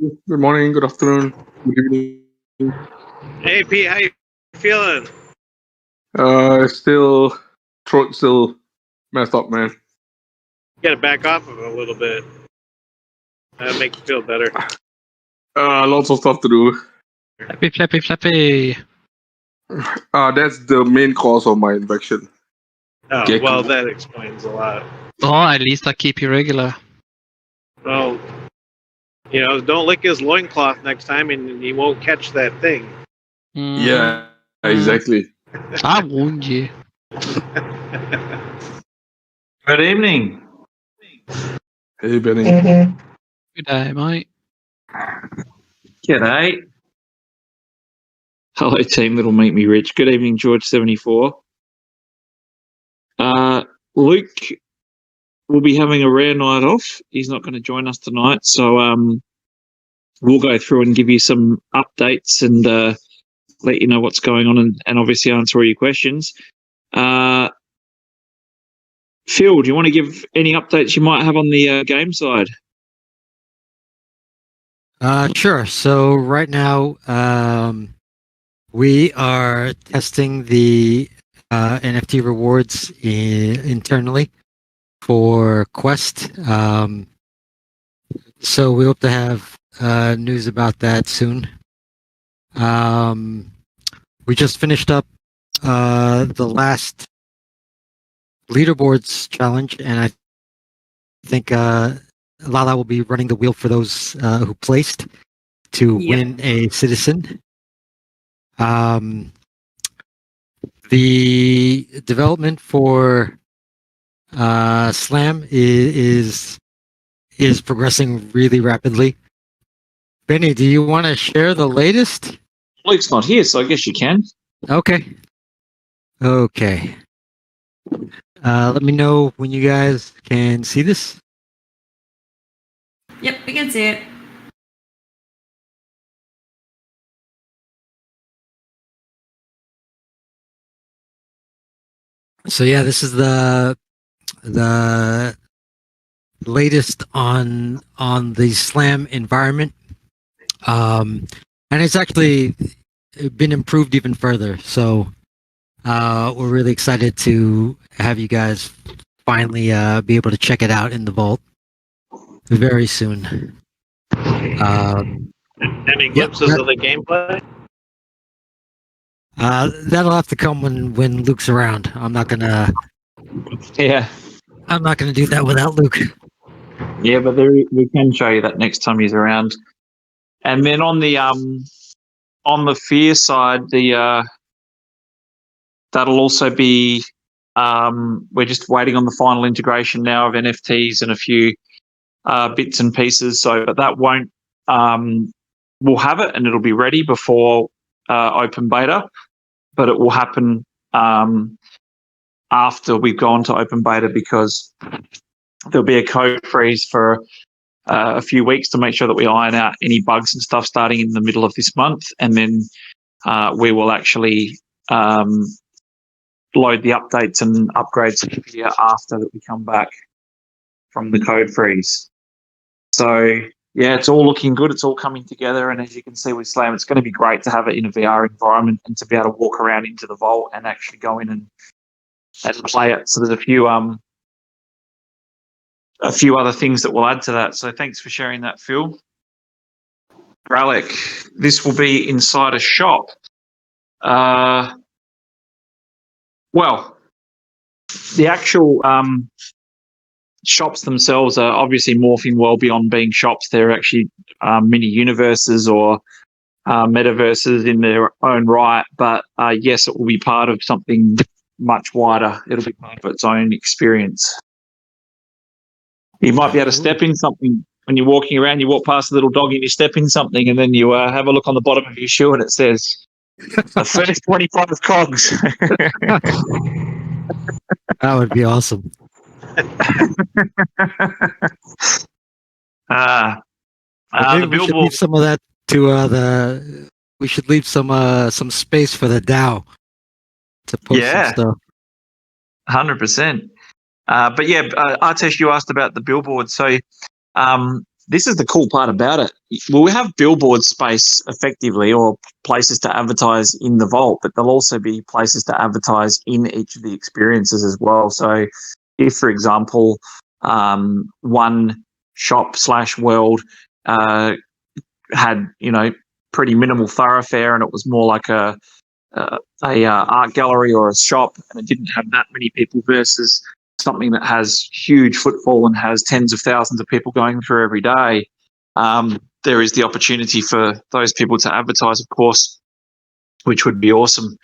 Good morning, good afternoon, good evening. Hey Pete, how you feeling? Throat still messed up, man. Gotta back off of it a little bit. That'll make you feel better. Lots of stuff to do. Flappy. That's the main cause of my infection. Oh, Gecko. well, that explains a lot. Oh, at least I keep you regular. Well, don't lick his loincloth next time and he won't catch that thing. Yeah, exactly. I warned you. Good evening. Hey, Benny. Good day, mate. G'day. Hello, team. That'll make me rich. Good evening, George74. Luke will be having a rare night off. He's not going to join us tonight, so we'll go through and give you some updates and let you know what's going on and obviously answer all your questions. Phil, do you want to give any updates you might have on the game side? Sure. So right now, we are testing the NFT rewards internally for Quest. So we hope to have news about that soon. We just finished up the last Leaderboards challenge, and I think Lala will be running the wheel for those who placed to win a CitiXen. The development for Slam is progressing really rapidly. Benny, do you want to share the latest? Luke's not here, so I guess you can. Okay. Let me know when you guys can see this. Yep, we can see it. So yeah, this is the latest on the Slam environment, and it's actually been improved even further. So we're really excited to have you guys finally be able to check it out in the vault very soon. Any glimpses of the gameplay? That'll have to come when Luke's around. I'm not gonna do that without Luke. Yeah, but we can show you that next time he's around. And then on the fear side, that'll also be we're just waiting on the final integration now of NFTs and a few bits and pieces. So, but that won't. We'll have it and it'll be ready before open beta, but it will happen after we've gone to open beta because there'll be a code freeze for a few weeks to make sure that we iron out any bugs and stuff starting in the middle of this month, and then we will actually load the updates and upgrades here after that we come back from the code freeze. So yeah, it's all looking good. It's all coming together, and as you can see with Slam, it's going to be great to have it in a VR environment and to be able to walk around into the vault and actually go in and play it. So there's a few other things that we'll add to that. So thanks for sharing that, Phil. Ralek, this will be inside a shop. Well, the actual shops themselves are obviously morphing well beyond being shops. They're actually mini universes or metaverses in their own right. But yes, it will be part of something much wider. It'll be part of its own experience. You might be able to step in something when you're walking around. You walk past a little dog and you step in something, and then you have a look on the bottom of your shoe and it says, the first 25 KOGs. That would be awesome. The we should leave some of that to we should leave some space for the DAO to post some stuff. 100%. But yeah, Artesh, you asked about the billboard. So this is the cool part about it. Well, we have billboard space effectively, or places to advertise in the vault, but there'll also be places to advertise in each of the experiences as well. So if, for example, one shop/world had, pretty minimal thoroughfare, and it was more like a art gallery or a shop, and it didn't have that many people versus something that has huge footfall and has tens of thousands of people going through every day, there is the opportunity for those people to advertise, of course, which would be awesome.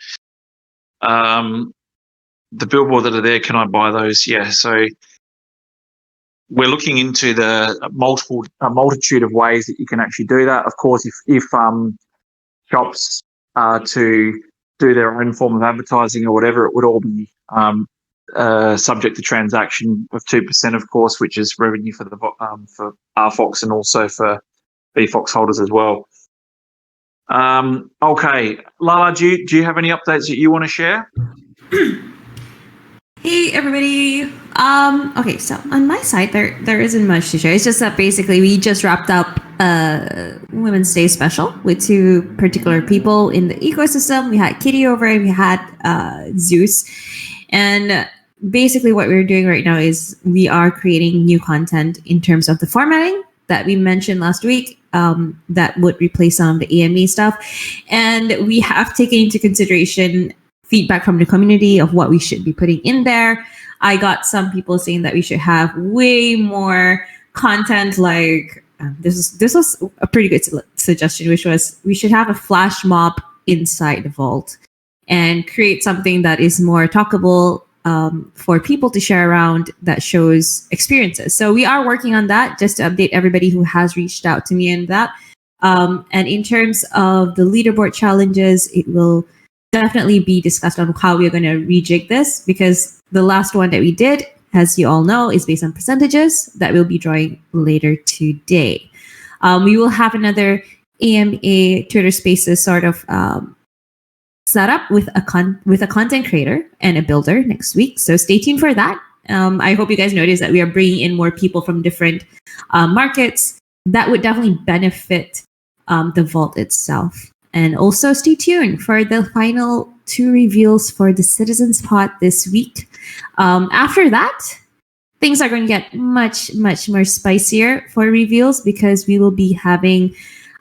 The billboard that are there, can I buy those? Yeah, so we're looking into a multitude of ways that you can actually do that. Of course, if shops are to do their own form of advertising or whatever, it would all be subject to transaction of 2%, of course, which is revenue for for RFOX and also for VFOX holders as well. Okay, Lala, do you have any updates that you want to share? Hey everybody. Okay, so on my side there isn't much to share. It's just that basically we just wrapped up Women's Day special with two particular people in the ecosystem. We had Kitty over and we had Zeus. And basically what we're doing right now is we are creating new content in terms of the formatting that we mentioned last week, that would replace some of the AMA stuff. And we have taken into consideration feedback from the community of what we should be putting in there. I got some people saying that we should have way more content, like this was a pretty good suggestion, which was we should have a flash mob inside the vault and create something that is more talkable for people to share around that shows experiences. So we are working on that, just to update everybody who has reached out to me in that. And in terms of the leaderboard challenges, it will definitely be discussed on how we're going to rejig this, because the last one that we did, as you all know, is based on percentages that we'll be drawing later today. We will have another AMA Twitter Spaces sort of setup with a content creator and a builder next week. So stay tuned for that. I hope you guys notice that we are bringing in more people from different markets. That would definitely benefit the vault itself. And also stay tuned for the final 2 reveals for the Citizens Pot this week. After that, things are going to get much, much more spicier for reveals, because we will be having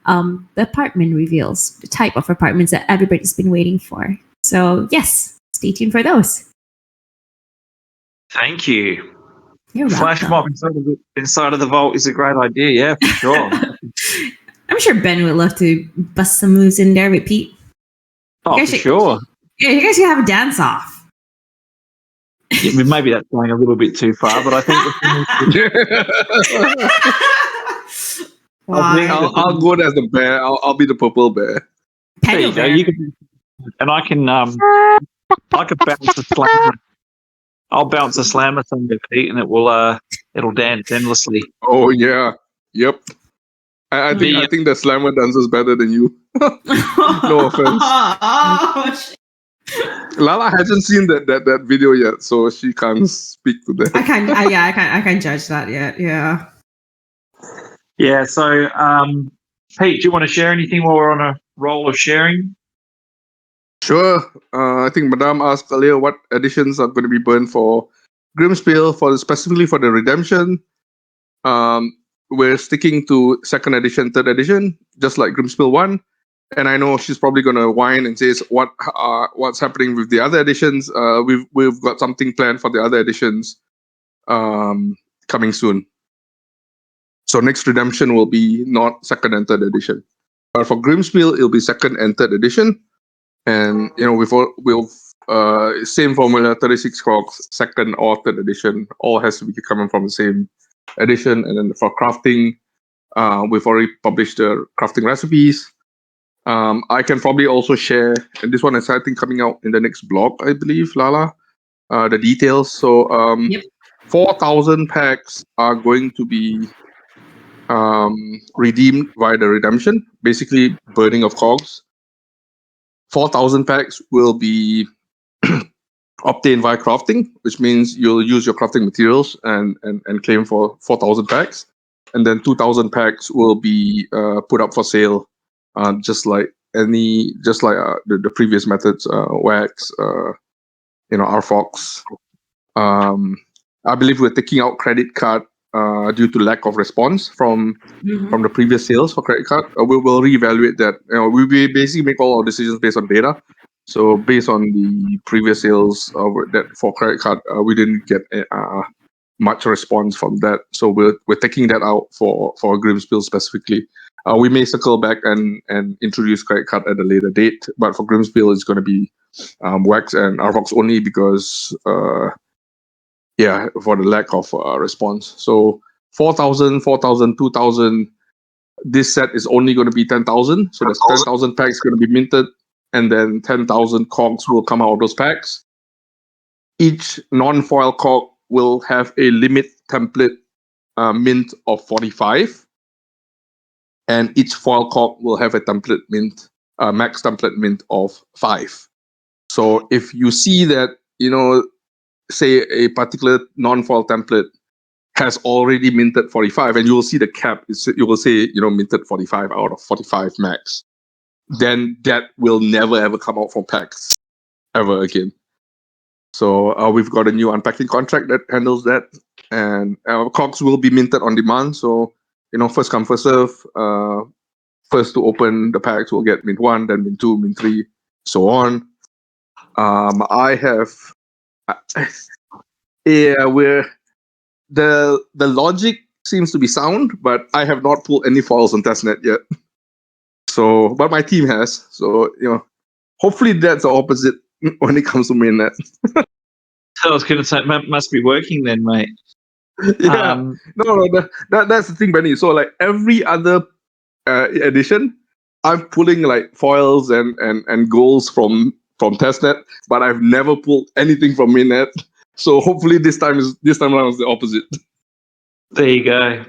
the apartment reveals, the type of apartments that everybody's been waiting for. So yes, stay tuned for those. Thank you. You're Flash welcome. mob inside of the vault is a great idea. Yeah, for sure. I'm sure Ben would love to bust some moves in there with Pete. Oh, for sure. Yeah, you guys should have a dance off. Yeah, maybe that's going a little bit too far, but I think I'll go as the bear. I'll be the purple bear. there you go. You can, and I can bounce a slammer. I'll bounce a slammer on your feet, and it'll dance endlessly. Oh yeah, yep. I think the slammer dances better than you. No offense. Oh, shit. Lala hasn't seen that video yet, so she can't speak to that. I can't judge that yet. Yeah. Yeah. So, Pete, do you want to share anything while we're on a roll of sharing? Sure. I think Madame asked earlier what editions are going to be burned for Grimspiel, specifically for the redemption. We're sticking to 2nd edition, 3rd edition, just like Grimspiel 1. And I know she's probably going to whine and say what's happening with the other editions. We've got something planned for the other editions coming soon. So next redemption will be not 2nd and 3rd edition. But for Grimspiel, it'll be 2nd and 3rd edition. And we'll same formula, 36 COGs, 2nd or 3rd edition, all has to be coming from the same edition. And then for crafting, we've already published the crafting recipes. I can probably also share, and this one is I think coming out in the next blog, I believe, Lala, the details. So 4,000 packs are going to be redeemed via the redemption, basically burning of COGs. 4,000 packs will be obtained via crafting, which means you'll use your crafting materials and claim for 4,000 packs. and then 2,000 packs will be put up for sale, just like the previous methods, wax, RFOX. I believe we're taking out credit card due to lack of response from the previous sales for credit card. We will reevaluate that. We basically make all our decisions based on data. So based on the previous sales that for credit card, we didn't get much response from that. So we're taking that out for Grimspiel specifically. We may circle back and introduce credit card at a later date, but for Grimspiel, it's going to be wax and RFOX only because for the lack of response. So 4,000, 2,000. This set is only going to be 10,000. So there's 10,000 packs going to be minted, and then 10,000 KOGs will come out of those packs. Each non-foil KOG will have a limit template mint of 45. And each foil KOG will have a template mint, max template mint of 5. So if you see that, say a particular non-foil template has already minted 45, and you will see the cap, you will say, minted 45 out of 45 max, then that will never ever come out from packs ever again. So we've got a new unpacking contract that handles that, and our KOGs will be minted on demand. So first come, first serve. First to open the packs will get mint 1, then mint 2, mint 3, so on. Where the logic seems to be sound, but I have not pulled any foils on testnet yet. So, but my team has. So, hopefully that's the opposite when it comes to mainnet. I was going to say, it must be working then, mate. Yeah, that's the thing, Benny. So like every other edition, I'm pulling like foils and goals from testnet, but I've never pulled anything from mainnet. So hopefully this time around is the opposite. There you go.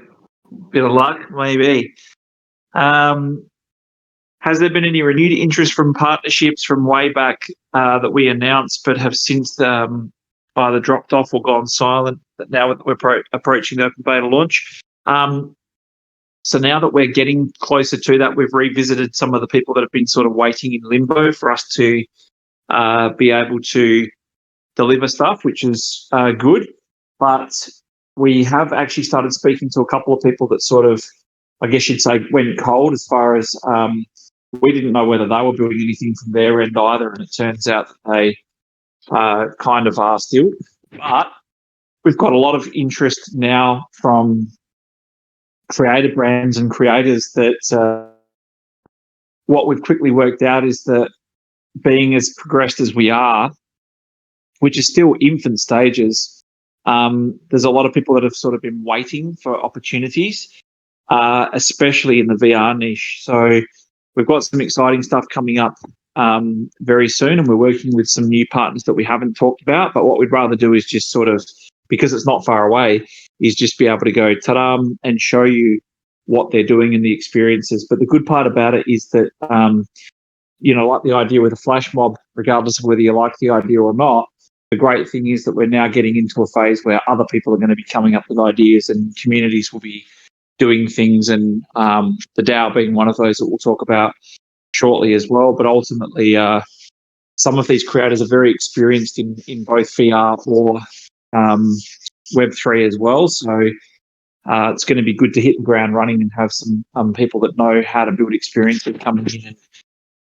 Bit of luck, maybe. Has there been any renewed interest from partnerships from way back that we announced, but have since either dropped off or gone silent? Now that we're approaching the open beta launch. So now that we're getting closer to that, we've revisited some of the people that have been sort of waiting in limbo for us to be able to deliver stuff, which is good. But we have actually started speaking to a couple of people that sort of, I guess you'd say, went cold as far as we didn't know whether they were building anything from their end either. And it turns out that they kind of are still. But we've got a lot of interest now from creator brands and creators that what we've quickly worked out is that being as progressed as we are, which is still infant stages, there's a lot of people that have sort of been waiting for opportunities, especially in the VR niche. So we've got some exciting stuff coming up very soon, and we're working with some new partners that we haven't talked about. But what we'd rather do is just sort of, because it's not far away, is just be able to go ta-da and show you what they're doing and the experiences. But the good part about it is that, like the idea with a flash mob, regardless of whether you like the idea or not, the great thing is that we're now getting into a phase where other people are going to be coming up with ideas and communities will be doing things, and the DAO being one of those that we'll talk about shortly as well. But ultimately, some of these creators are very experienced in both VR or Web3 as well. So it's going to be good to hit the ground running and have some people that know how to build experience that coming in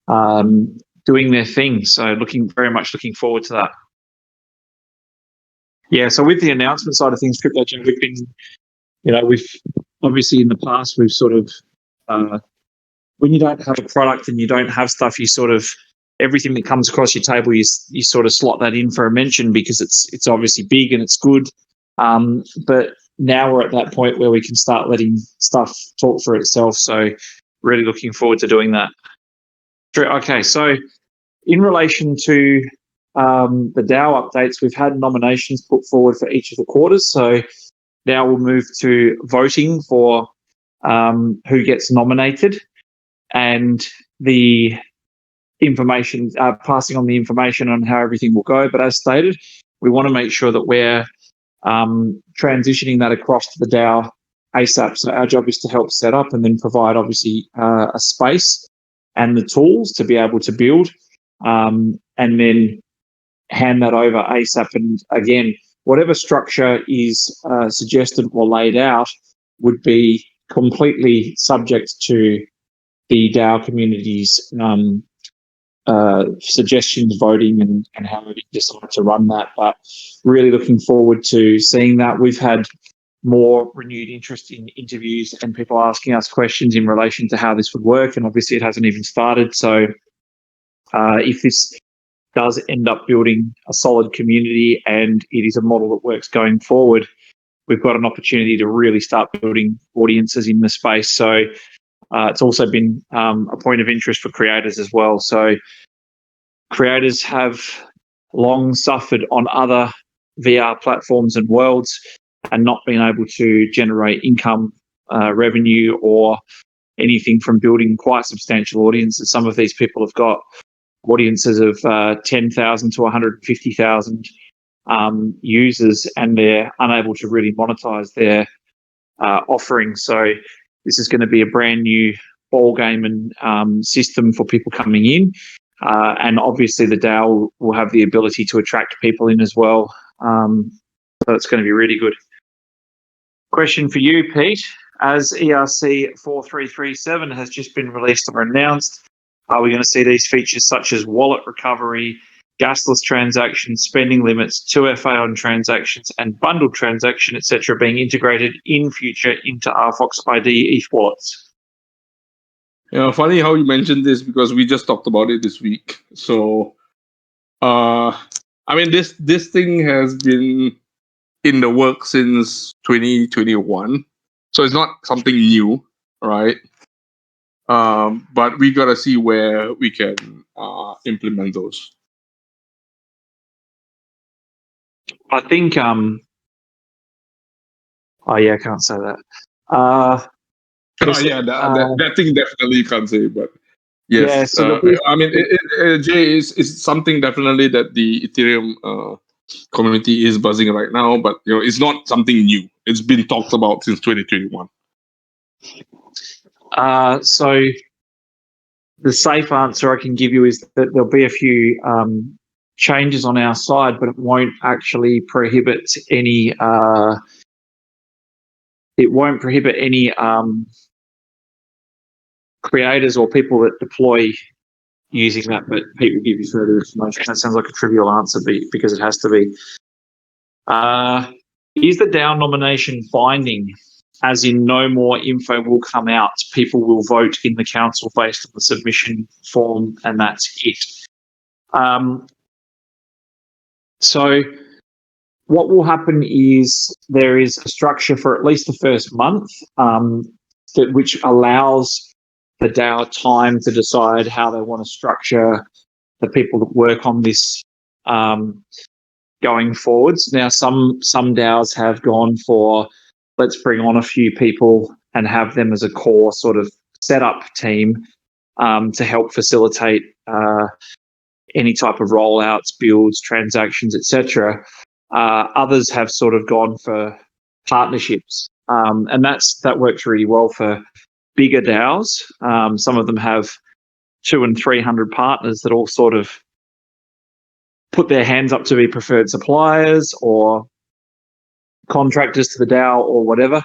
and doing their thing. So very much looking forward to that. Yeah, so with the announcement side of things, CryptoGen, we've been, we've obviously in the past, we've sort of, when you don't have a product and you don't have stuff, you sort of, everything that comes across your table, you sort of slot that in for a mention because it's obviously big and it's good. But now we're at that point where we can start letting stuff talk for itself. So really looking forward to doing that. Okay, so in relation to the DAO updates, we've had nominations put forward for each of the quarters. So now we'll move to voting for who gets nominated and the information, passing on the information on how everything will go. But as stated, we want to make sure that we're transitioning that across to the DAO ASAP. So our job is to help set up and then provide, obviously, a space and the tools to be able to build, and then hand that over ASAP. And again, whatever structure is suggested or laid out would be completely subject to the DAO community's suggestions, voting, and how we decide to run that. But really looking forward to seeing that. We've had more renewed interest in interviews and people asking us questions in relation to how this would work, and obviously it hasn't even started. So if this does end up building a solid community and it is a model that works going forward, we've got an opportunity to really start building audiences in the space. So it's also been a point of interest for creators as well. So creators have long suffered on other VR platforms and worlds and not been able to generate income, revenue, or anything from building quite substantial audiences. Some of these people have got audiences of 10,000 to 150,000 users, and they're unable to really monetize their offering. So this is going to be a brand new ball game and system for people coming in. And obviously the DAO will have the ability to attract people in as well. So it's going to be really good. Question for you, Pete. As ERC-4337 has just been released or announced, are we going to see these features such as wallet recovery, gasless transactions, spending limits, 2FA on transactions, and bundled transaction, etc., being integrated in future into RFOX ID ETH wallets? Funny how you mentioned this, because we just talked about it this week. So, I mean, this thing has been in the works since 2021, so it's not something new, right? But we gotta see where we can implement those. I think, oh yeah, I can't say that. That thing definitely you can't say, but yes. Yeah, so I mean, Jay, is something definitely that the Ethereum community is buzzing right now, but it's not something new. It's been talked about since 2021. So the safe answer I can give you is that there'll be a few changes on our side, but it won't actually prohibit any. It won't prohibit any creators or people that deploy using that. But Pete will give you further information. That sounds like a trivial answer, because it has to be. Is the DAO nomination binding? As in, no more info will come out. People will vote in the council based on the submission form, and that's it. So what will happen is there is a structure for at least the first month, which allows the DAO time to decide how they want to structure the people that work on this going forwards. Now, some DAOs have gone for, let's bring on a few people and have them as a core sort of setup team to help facilitate any type of rollouts, builds, transactions, etc. Others have sort of gone for partnerships, and that works really well for bigger DAOs. Some of them have 200 and 300 partners that all sort of put their hands up to be preferred suppliers or contractors to the DAO or whatever.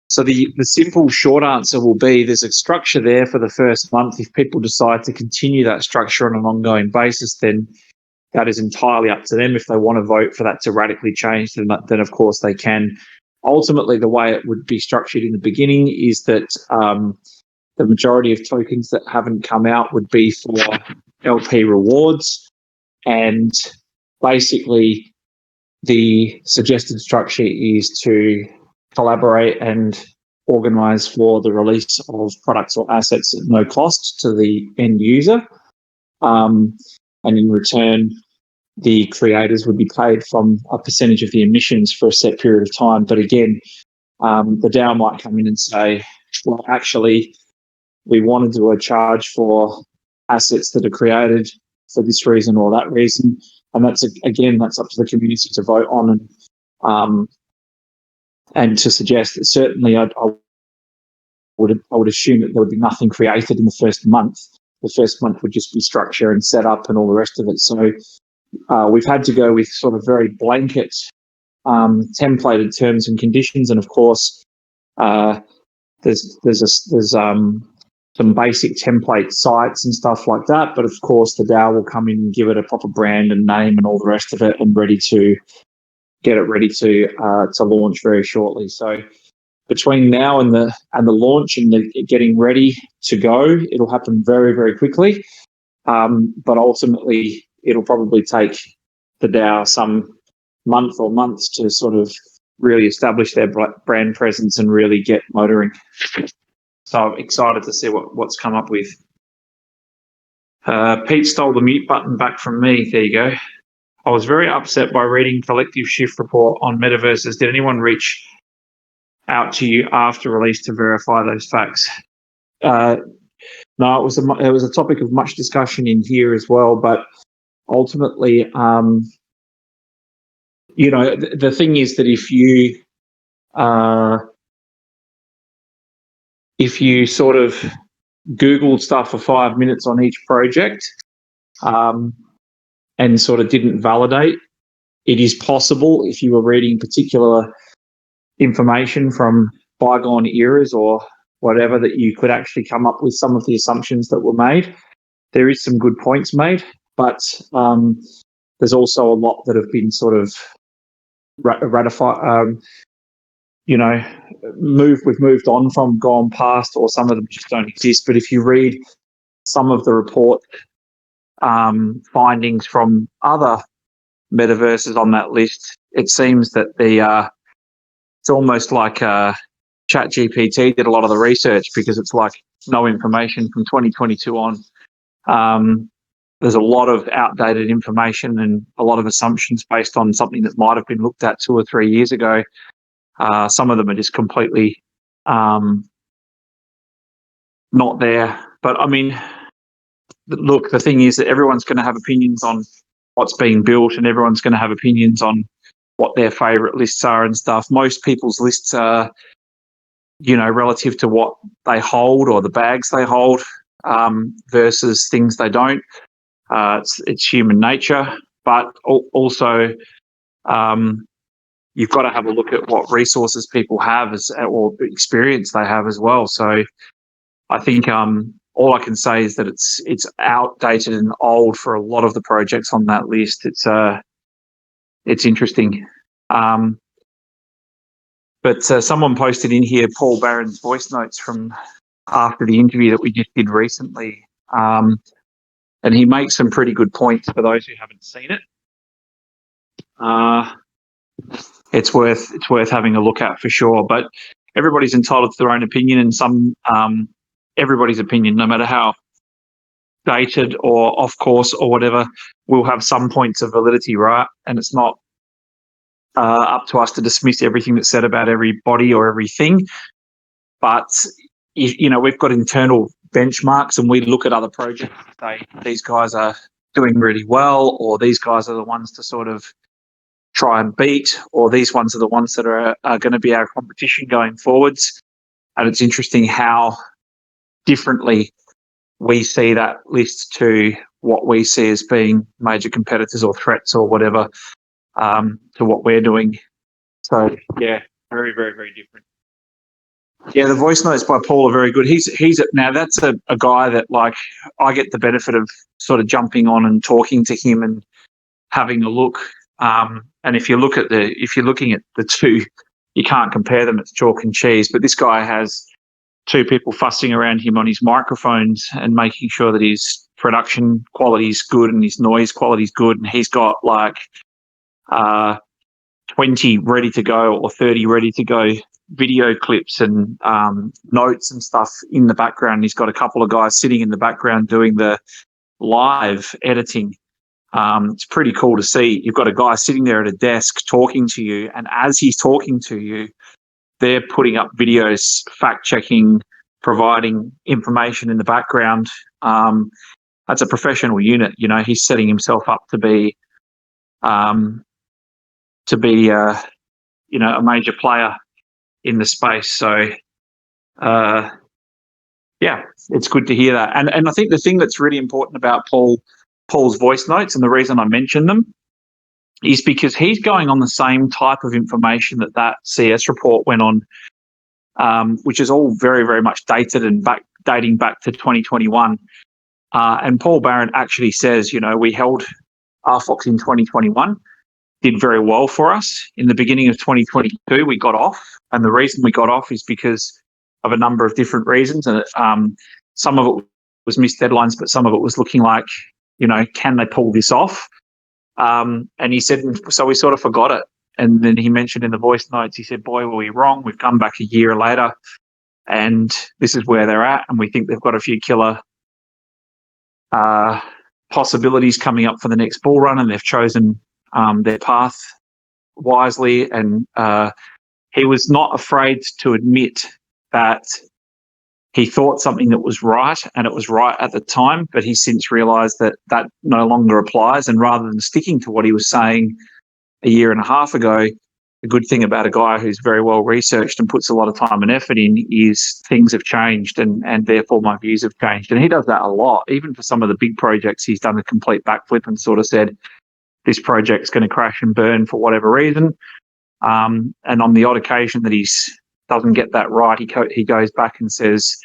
So the simple short answer will be there's a structure there for the first month. If people decide to continue that structure on an ongoing basis, then that is entirely up to them. If they want to vote for that to radically change, then of course they can. Ultimately, the way it would be structured in the beginning is that the majority of tokens that haven't come out would be for LP rewards, and basically the suggested structure is to collaborate and organise for the release of products or assets at no cost to the end user. And in return, the creators would be paid from a percentage of the emissions for a set period of time. But again, the DAO might come in and say, well, actually, we want to do a charge for assets that are created for this reason or that reason. And that's up to the community to vote on and to suggest that certainly I would assume that there would be nothing created in the first month. The first month would just be structure and setup and all the rest of it. So we've had to go with sort of very blanket templated terms and conditions, and of course there's some basic template sites and stuff like that. But of course the DAO will come in and give it a proper brand and name and all the rest of it, and get it ready to launch very shortly. So between now and the launch and the getting ready to go, it'll happen very, very quickly. But ultimately, it'll probably take the DAO some month or months to sort of really establish their brand presence and really get motoring. So I'm excited to see what's come up with. Pete stole the mute button back from me. There you go. I was very upset by reading Collective Shift report on metaverses. Did anyone reach out to you after release to verify those facts? No, it was a topic of much discussion in here as well. But ultimately, the thing is that if you sort of Googled stuff for 5 minutes on each project, and sort of didn't validate, it is possible if you were reading particular information from bygone eras or whatever, that you could actually come up with some of the assumptions that were made. There is some good points made, but there's also a lot that have been sort of ratified, we've moved on from, gone past, or some of them just don't exist. But if you read some of the report findings from other metaverses on that list, it seems that it's almost like ChatGPT did a lot of the research, because it's like no information from 2022 on. There's a lot of outdated information and a lot of assumptions based on something that might have been looked at 2 or 3 years ago. Some of them are just completely not there. But I mean, look, the thing is that everyone's going to have opinions on what's being built, and everyone's going to have opinions on what their favourite lists are and stuff. Most people's lists are, relative to what they hold or the bags they hold, versus things they don't. It's human nature, but also you've got to have a look at what resources people have or experience they have as well. So I think all I can say is that it's outdated and old for a lot of the projects on that list. It's interesting. But someone posted in here Paul Barron's voice notes from after the interview that we just did recently. And he makes some pretty good points for those who haven't seen it. It's worth having a look at for sure. But everybody's entitled to their own opinion, and everybody's opinion, no matter how dated or off course or whatever, will have some points of validity, right? And it's not up to us to dismiss everything that's said about everybody or everything. But we've got internal benchmarks, and we look at other projects and say these guys are doing really well, or these guys are the ones to sort of try and beat, or these ones are the ones that are going to be our competition going forwards. And it's interesting how differently we see that list to what we see as being major competitors or threats or whatever, to what we're doing. So yeah, very, very, very different. Yeah, the voice notes by Paul are very good. Now that's a guy that, like, I get the benefit of sort of jumping on and talking to him and having a look. And if you're looking at the two, you can't compare them. It's chalk and cheese. But this guy has 2 people fussing around him on his microphones and making sure that his production quality is good and his noise quality is good. And he's got like 20 ready to go or 30 ready to go video clips and notes and stuff in the background. He's got a couple of guys sitting in the background doing the live editing. It's pretty cool to see. You've got a guy sitting there at a desk talking to you, and as he's talking to you, they're putting up videos, fact-checking, providing information in the background. That's a professional unit. He's setting himself up to be a major player in the space. So, yeah, it's good to hear that. And I think the thing that's really important about Paul's voice notes, and the reason I mention them, is because he's going on the same type of information that CS report went on, which is all very, very much dated and dating back to 2021. And Paul Barron actually says, we held RFOX in 2021, did very well for us. In the beginning of 2022, we got off. And the reason we got off is because of a number of different reasons. And some of it was missed deadlines, but some of it was looking like, can they pull this off? And he said, so we sort of forgot it. And then he mentioned in the voice notes, he said, boy, were we wrong. We've come back a year later and this is where they're at. And we think they've got a few killer possibilities coming up for the next bull run, and they've chosen their path wisely. And he was not afraid to admit that he thought something that was right, and it was right at the time, but he's since realised that no longer applies. And rather than sticking to what he was saying a year and a half ago, the good thing about a guy who's very well researched and puts a lot of time and effort in is things have changed, and therefore my views have changed. And he does that a lot. Even for some of the big projects, he's done a complete backflip and sort of said, this project's going to crash and burn for whatever reason. And on the odd occasion that he doesn't get that right, he goes back and says,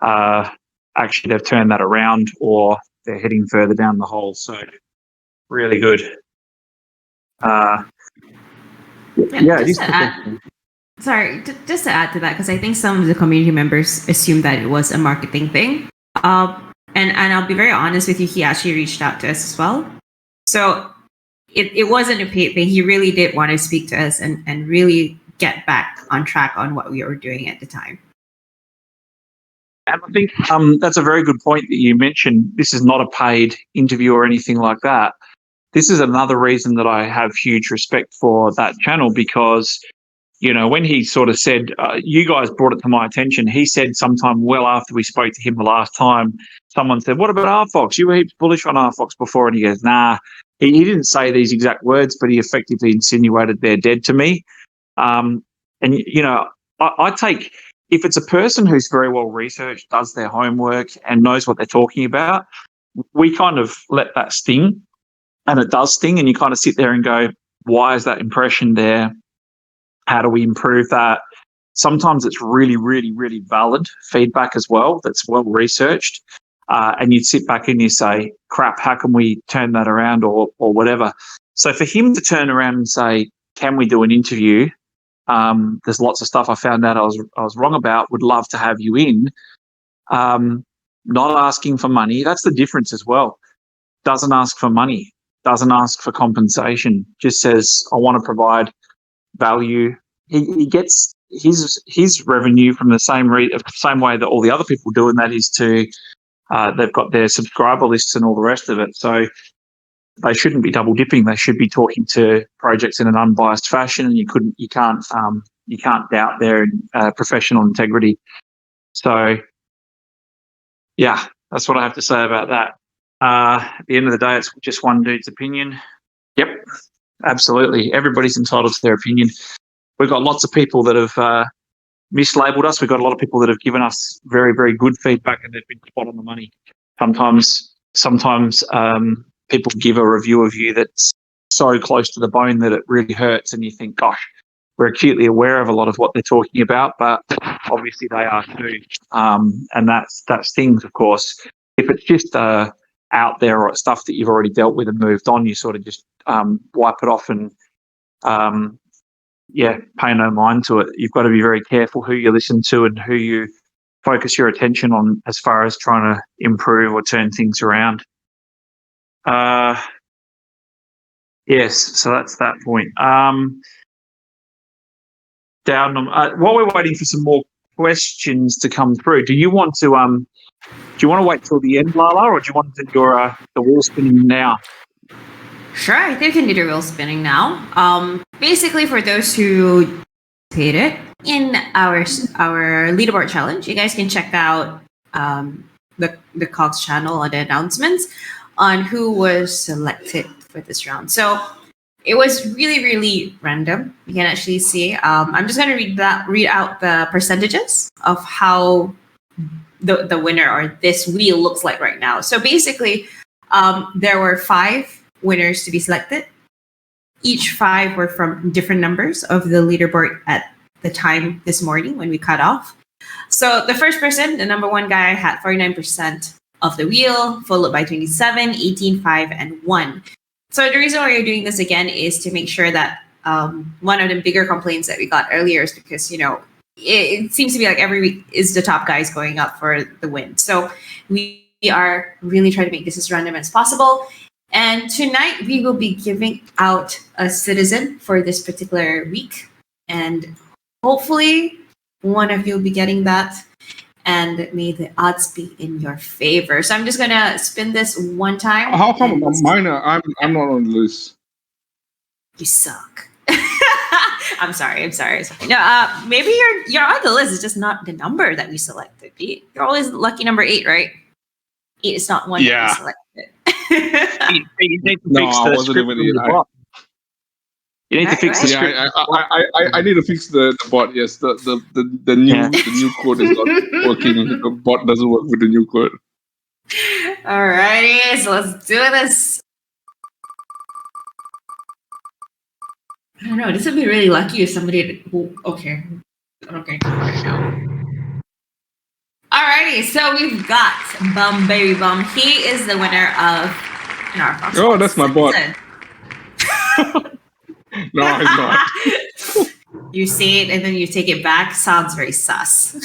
actually, they've turned that around, or they're heading further down the hole. So really good. Just to add to that, because I think some of the community members assumed that it was a marketing thing. And I'll be very honest with you, he actually reached out to us as well. So it wasn't a paid thing. He really did want to speak to us and really get back on track on what we were doing at the time. And I think that's a very good point that you mentioned. This is not a paid interview or anything like that. This is another reason that I have huge respect for that channel, because, when he sort of said, you guys brought it to my attention, he said sometime well after we spoke to him the last time, someone said, what about RFOX? You were heaps bullish on RFOX before. And he goes, nah. He didn't say these exact words, but he effectively insinuated they're dead to me. I take, if it's a person who's very well researched, does their homework and knows what they're talking about, we kind of let that sting, and it does sting, and you kind of sit there and go, why is that impression there? How do we improve that? Sometimes it's really, really, really valid feedback as well that's well researched. And you'd sit back and you say, crap, how can we turn that around, or whatever. So for him to turn around and say, can we do an interview? There's lots of stuff I found out I was wrong about, would love to have you in. Not asking for money, that's the difference as well. Doesn't ask for money, doesn't ask for compensation, just says, I want to provide value. He gets his revenue from the same way that all the other people do, and that is to they've got their subscriber lists and all the rest of it. So they shouldn't be double dipping. They should be talking to projects in an unbiased fashion, and you can't doubt their professional integrity. So yeah, that's what I have to say about that. At the end of the day, it's just one dude's opinion. Yep, absolutely. Everybody's entitled to their opinion. We've got lots of people that have mislabeled us. We've got a lot of people that have given us very, very good feedback, and they've been spot on the money. Sometimes people give a review of you that's so close to the bone that it really hurts, and you think, gosh, we're acutely aware of a lot of what they're talking about, but obviously they are too. And that's stings, of course. If it's just out there or stuff that you've already dealt with and moved on, you sort of just wipe it off and pay no mind to it. You've got to be very careful who you listen to and who you focus your attention on as far as trying to improve or turn things around. Yes, so that's that point. While we're waiting for some more questions to come through, do you want to wait till the end, Lala, or do you want to do the wheel spinning now? Sure, I think we can do the wheel spinning now. Basically, for those who participated in our leaderboard challenge, you guys can check out the KOGs channel on the announcements on who was selected for this round. So it was really, really random. You can actually see. I'm just going to read out the percentages of how the winner or this wheel looks like right now. So basically, there were 5 winners to be selected. Each 5 were from different numbers of the leaderboard at the time this morning when we cut off. So the first person, the number 1 guy, had 49% of the wheel, followed by 27, 18, 5, and 1. So the reason why we're doing this again is to make sure that one of the bigger complaints that we got earlier is because, it seems to be like every week is the top guys going up for the win. So we are really trying to make this as random as possible. And tonight we will be giving out a citizen for this particular week. And hopefully one of you will be getting that. And may the odds be in your favor. So I'm just going to spin this one time. How come mine? I'm not on the list. You suck. I'm sorry. No, maybe you're on the list. It's just not the number that we selected. You're always lucky number 8, right? 8 is not one that we selected. You need to No, fix I the wasn't script even on in. the bot. You need to fix the script. I need to fix the bot. Yes, the new code is not working. The bot doesn't work with the new code. Alrighty, so let's do this. I don't know. This would be really lucky if somebody who okay. Alrighty, so we've got Bum Baby Bum. He is the winner of an RFOX. Oh, that's my bot. No, it's not. You say it and then you take it back. Sounds very sus.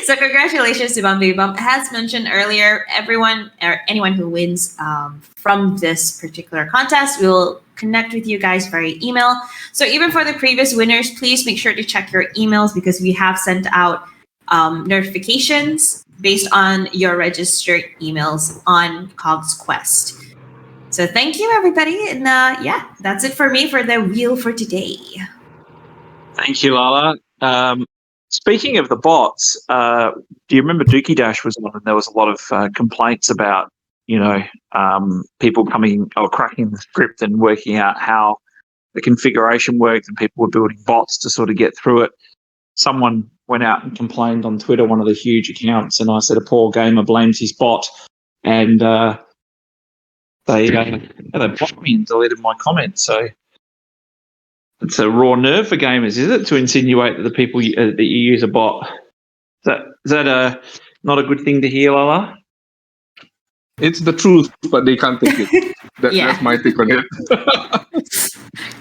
So congratulations to Bum Baby Bum. As mentioned earlier, everyone or anyone who wins from this particular contest will connect with you guys via email. So even for the previous winners, please make sure to check your emails because we have sent out notifications based on your registered emails on KOGs Quest. So thank you, everybody. And that's it for me for the wheel for today. Thank you, Lala. Speaking of the bots, do you remember Dookie Dash was on and there was a lot of complaints about, people coming or cracking the script and working out how the configuration worked and people were building bots to sort of get through it. Someone went out and complained on Twitter, one of the huge accounts, and I said a poor gamer blames his bot, and they blocked me and deleted my comment. So it's a raw nerve for gamers, is it, to insinuate that the people that you use a bot? Is that not a good thing to hear, Lala? It's the truth, but they can't take it. That's my take on it.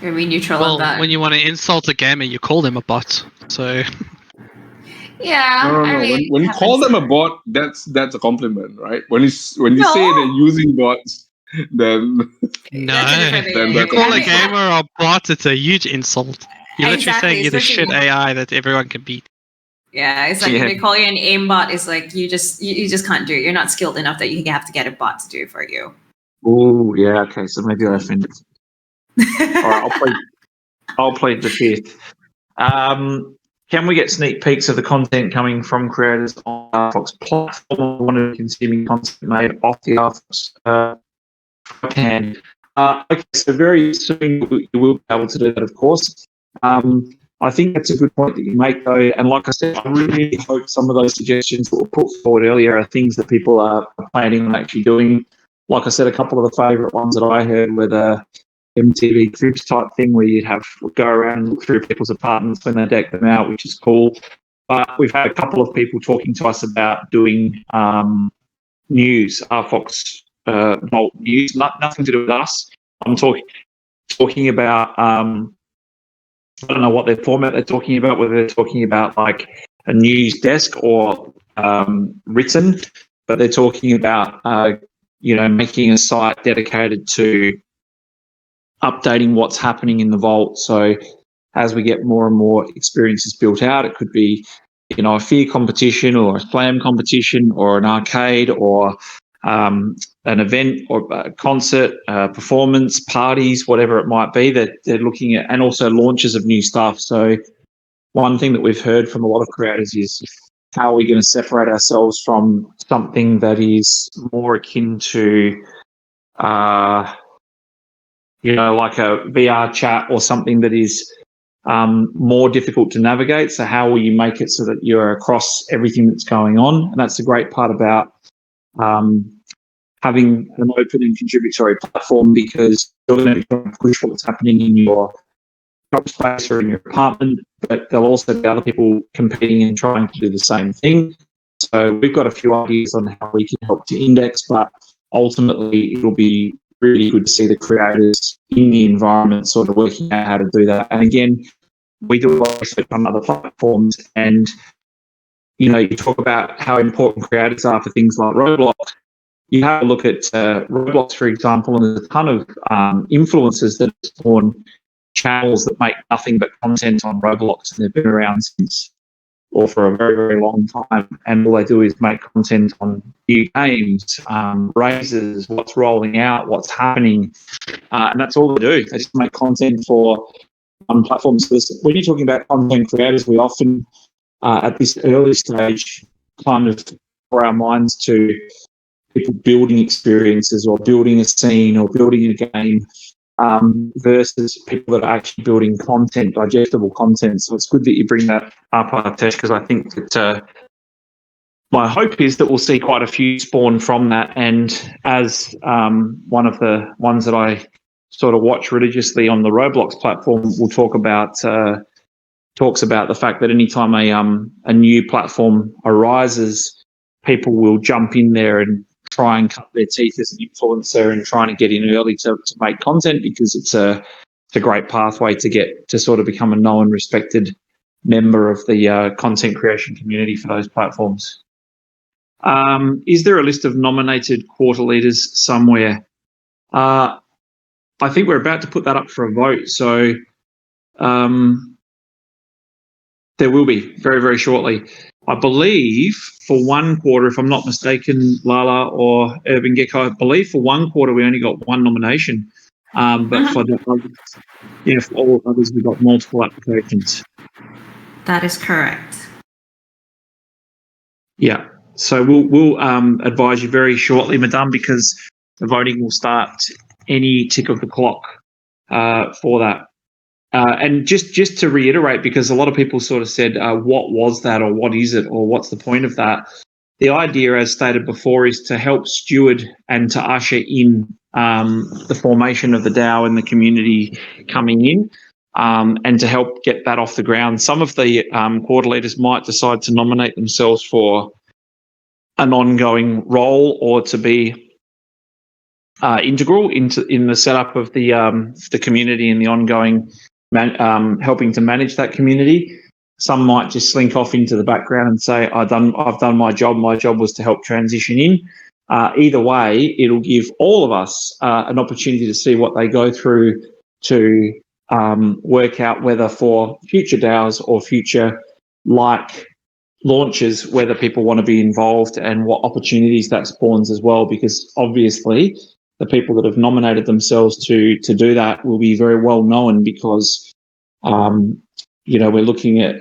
You're being neutral Well, on that. when you want to insult a gamer, you call them a bot. So Yeah. No. I mean, When you call them a bot, that's a compliment, right? When you say they're using bots, then no, That's a different thing. Then you that's call a okay. gamer a bot, it's a huge insult. You're literally Exactly, saying you're the especially- shit AI that everyone can beat. Yeah, it's like Yeah. if they call you an aimbot, it's like you just can't do it. You're not skilled enough that you have to get a bot to do it for you. Oh, yeah, okay, so maybe I offended. All right, I'll plead the fifth. Can we get sneak peeks of the content coming from creators on RFOX platform? I want to be consuming content made off the RFOX hand. Okay, so very soon you will be able to do that, of course. I think that's a good point that you make, though. And like I said, I really hope some of those suggestions that were put forward earlier are things that people are planning on actually doing. Like I said, a couple of the favourite ones that I heard were the MTV Cribs type thing where you'd go around and look through people's apartments when they deck them out, which is cool. But we've had a couple of people talking to us about doing news, RFOX VALT news, nothing to do with us. I'm talking about, I don't know what their format they're talking about, whether they're talking about like a news desk or written, but they're talking about, making a site dedicated to updating what's happening in the vault. So as we get more and more experiences built out, it could be, a fear competition or a slam competition or an arcade or an event or a concert, performance, parties, whatever it might be that they're looking at, and also launches of new stuff. So one thing that we've heard from a lot of creators is how are we going to separate ourselves from something that is more akin to like a VR chat or something that is more difficult to navigate. So how will you make it so that you're across everything that's going on? And that's the great part about having an open and contributory platform, because you're going to be trying to push what's happening in your job space or in your apartment, but there'll also be other people competing and trying to do the same thing. So we've got a few ideas on how we can help to index, but ultimately it'll be really good to see the creators in the environment sort of working out how to do that. And again, we do a lot of research on other platforms, and you talk about how important creators are for things like Roblox. You have a look at Roblox, for example, and there's a ton of influencers that spawn channels that make nothing but content on Roblox, and they've been around for a very, very long time. And all they do is make content on new games, raises, what's rolling out, what's happening. And that's all they do. They just make content for platforms. So when you're talking about content creators, we often, at this early stage, kind of pour our minds to people building experiences or building a scene or building a game, versus people that are actually building content, digestible content. So it's good that you bring that up, Artesh, because I think that my hope is that we'll see quite a few spawn from that. And as one of the ones that I sort of watch religiously on the Roblox platform, will talks about the fact that anytime a new platform arises, people will jump in there and try and cut their teeth as an influencer and trying to get in early to make content, because it's a great pathway to get to sort of become a known, respected member of the content creation community for those platforms. Is there a list of nominated quarter leaders somewhere? I think we're about to put that up for a vote, so there will be very, very shortly. I believe for one quarter, if I'm not mistaken, Lala or Urban Gecko, I believe for one quarter we only got one nomination. But for the others, for all others, we got multiple applications. That is correct. Yeah. So we'll advise you very shortly, Madame, because the voting will start any tick of the clock for that. And just to reiterate, because a lot of people sort of said, what was that, or what is it, or what's the point of that? The idea, as stated before, is to help steward and to usher in the formation of the DAO and the community coming in, and to help get that off the ground. Some of the quarter leaders might decide to nominate themselves for an ongoing role, or to be integral in the setup of the community and the ongoing helping to manage that community. Some might just slink off into the background and say, I've done my job. My job was to help transition in. Either way, it'll give all of us an opportunity to see what they go through to work out whether for future DAOs or future like launches, whether people want to be involved and what opportunities that spawns as well, because obviously the people that have nominated themselves to do that will be very well known, because we're looking at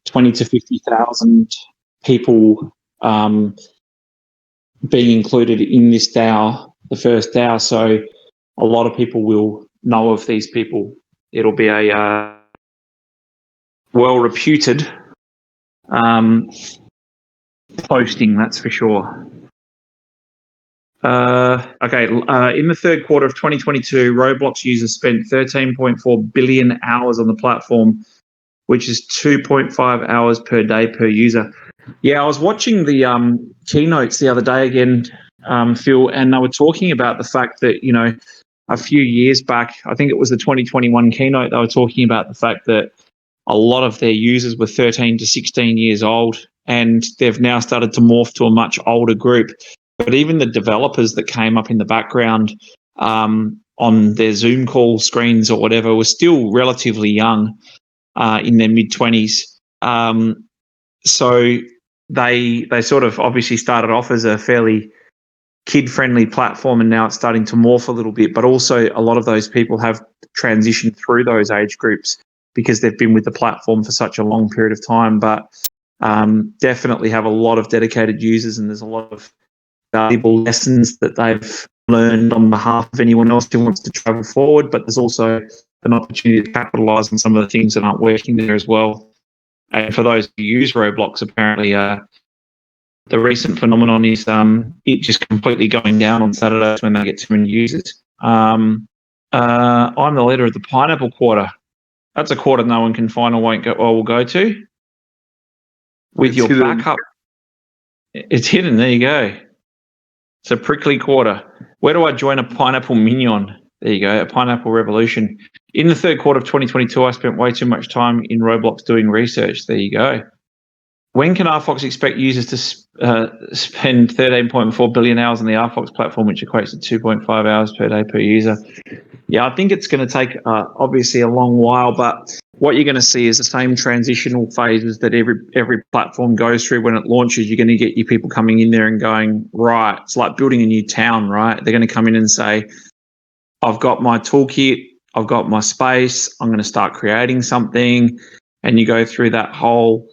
20 to 50,000 people being included in this DAO, the first DAO. So a lot of people will know of these people. It'll be a well-reputed posting, that's for sure. In the third quarter of 2022, Roblox users spent 13.4 billion hours on the platform, which is 2.5 hours per day per user. Yeah, I was watching the keynotes the other day again, Phil, and they were talking about the fact that, a few years back, I think it was the 2021 keynote, they were talking about the fact that a lot of their users were 13 to 16 years old, and they've now started to morph to a much older group. But even the developers that came up in the background on their Zoom call screens or whatever were still relatively young, in their mid-20s. So they sort of obviously started off as a fairly kid-friendly platform, and now it's starting to morph a little bit. But also a lot of those people have transitioned through those age groups because they've been with the platform for such a long period of time. But definitely have a lot of dedicated users, and there's a lot of valuable lessons that they've learned on behalf of anyone else who wants to travel forward, but there's also an opportunity to capitalize on some of the things that aren't working there as well. And for those who use Roblox, apparently the recent phenomenon is it just completely going down on Saturdays when they get too many users. I'm the leader of the Pineapple Quarter. That's a quarter no one can find or will go to. With It's your hidden. backup, it's hidden. There you go. It's a prickly quarter. Where do I join a Pineapple Minion? There you go, a Pineapple Revolution. In the third quarter of 2022, I spent way too much time in Roblox doing research. There you go. When can RFOX expect users to spend 13.4 billion hours on the RFOX platform, which equates to 2.5 hours per day per user? Yeah, I think it's going to take obviously a long while, but what you're going to see is the same transitional phases that every platform goes through when it launches. You're going to get your people coming in there and going, right, it's like building a new town, right? They're going to come in and say, I've got my toolkit, I've got my space, I'm going to start creating something. And you go through that whole,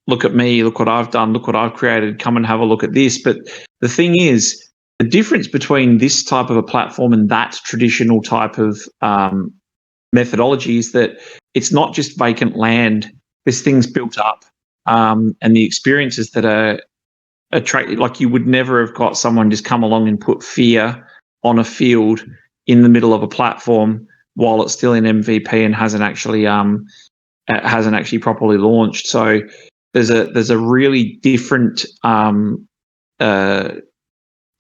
look at me, look what I've done, look what I've created, come and have a look at this. But the thing is, the difference between this type of a platform and that traditional type of methodology is that it's not just vacant land. This thing's built up, and the experiences that are attractive, like you would never have got someone just come along and put fear on a field in the middle of a platform while it's still in MVP and hasn't actually properly launched. So there's a really different